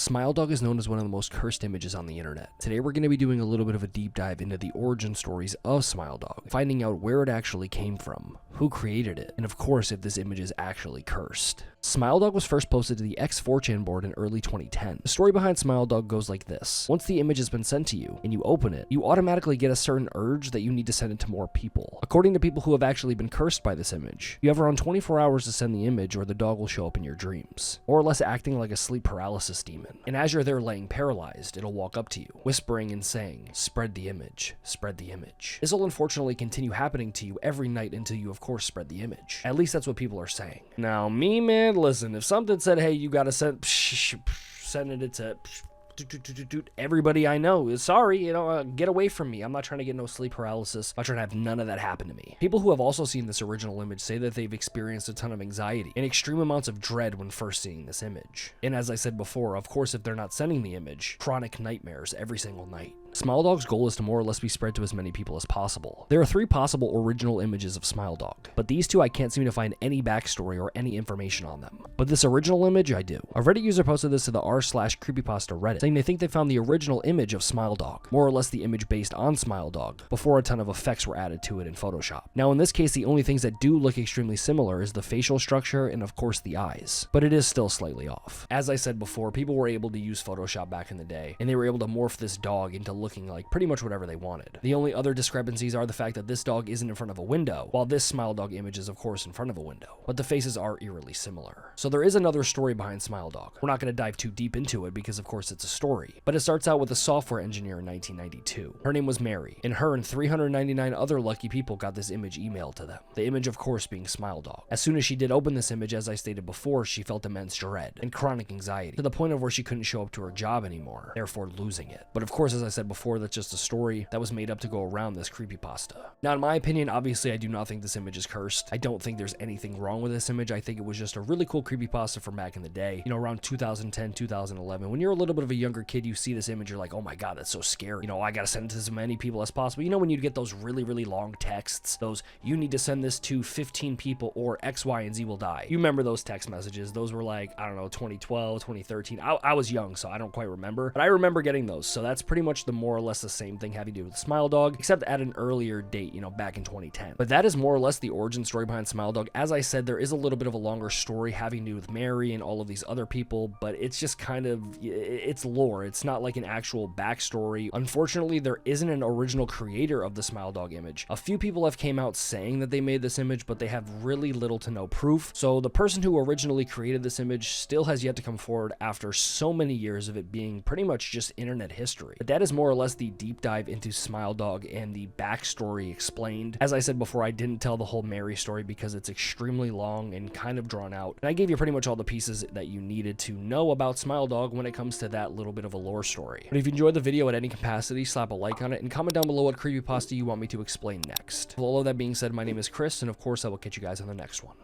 Smile Dog is known as one of the most cursed images on the internet. Today we're going to be doing a little bit of a deep dive into the origin stories of Smile Dog, finding out where it actually came from, who created it, and of course if this image is actually cursed. Smile Dog was first posted to the X4chan board in early 2010. The story behind Smile Dog goes like this. Once the image has been sent to you and you open it, you automatically get a certain urge that you need to send it to more people. According to people who have actually been cursed by this image, you have around 24 hours to send the image or the dog will show up in your dreams, more or less acting like a sleep paralysis demon. And as you're there laying paralyzed, it'll walk up to you, whispering and saying, "Spread the image, spread the image." This will unfortunately continue happening to you every night until you of course spread the image. At least that's what people are saying. Now me, man, listen, if something said, hey, you gotta send it to everybody I know is sorry, get away from me. I'm not trying to get no sleep paralysis. I'm not trying to have none of that happen to me. People who have also seen this original image say that they've experienced a ton of anxiety and extreme amounts of dread when first seeing this image. And as I said before, of course, if they're not sending the image, chronic nightmares every single night. Smile Dog's goal is to more or less be spread to as many people as possible. There are 3 possible original images of Smile Dog, but these 2 I can't seem to find any backstory or any information on them. But this original image I do. A Reddit user posted this to the r/Creepypasta Reddit, saying they think they found the original image of Smile Dog, more or less the image based on Smile Dog, before a ton of effects were added to it in Photoshop. Now in this case, the only things that do look extremely similar is the facial structure and of course the eyes, but it is still slightly off. As I said before, people were able to use Photoshop back in the day, and they were able to morph this dog into looking like pretty much whatever they wanted. The only other discrepancies are the fact that this dog isn't in front of a window, while this Smile Dog image is of course in front of a window, but the faces are eerily similar. So there is another story behind Smile Dog. We're not going to dive too deep into it because of course it's a story, but it starts out with a software engineer in 1992. Her name was Mary, and her and 399 other lucky people got this image emailed to them. The image of course being Smile Dog. As soon as she did open this image, as I stated before, she felt immense dread and chronic anxiety, to the point of where she couldn't show up to her job anymore, therefore losing it. But of course, as I said before, that's just a story that was made up to go around this creepypasta. Now in my opinion, obviously I do not think this image is cursed. I don't think there's anything wrong with this image. I think it was just a really cool creepypasta from back in the day, around 2010, 2011. When you're a little bit of a younger kid, you see this image, you're like, oh my god, that's so scary. I gotta send it to as many people as possible. When you get those really, really long texts, those, you need to send this to 15 people or X, Y, and Z will die. You remember those text messages? Those were like, I don't know, 2012, 2013. I was young, so I don't quite remember, but I remember getting those. So that's pretty much the more or less the same thing having to do with Smile Dog, except at an earlier date, back in 2010. But that is more or less the origin story behind Smile Dog. As I said, there is a little bit of a longer story having to do with Mary and all of these other people, but it's just kind of, it's lore. It's not like an actual backstory. Unfortunately, there isn't an original creator of the Smile Dog image. A few people have came out saying that they made this image, but they have really little to no proof. So the person who originally created this image still has yet to come forward after so many years of it being pretty much just internet history. But that is more or less the deep dive into Smile Dog and the backstory explained. As I said before, I didn't tell the whole Mary story because it's extremely long and kind of drawn out, and I gave you pretty much all the pieces that you needed to know about Smile Dog when it comes to that little bit of a lore story. But if you enjoyed the video at any capacity, slap a like on it and comment down below what creepypasta you want me to explain next. With all of that being said, my name is Chris, and of course I will catch you guys on the next one.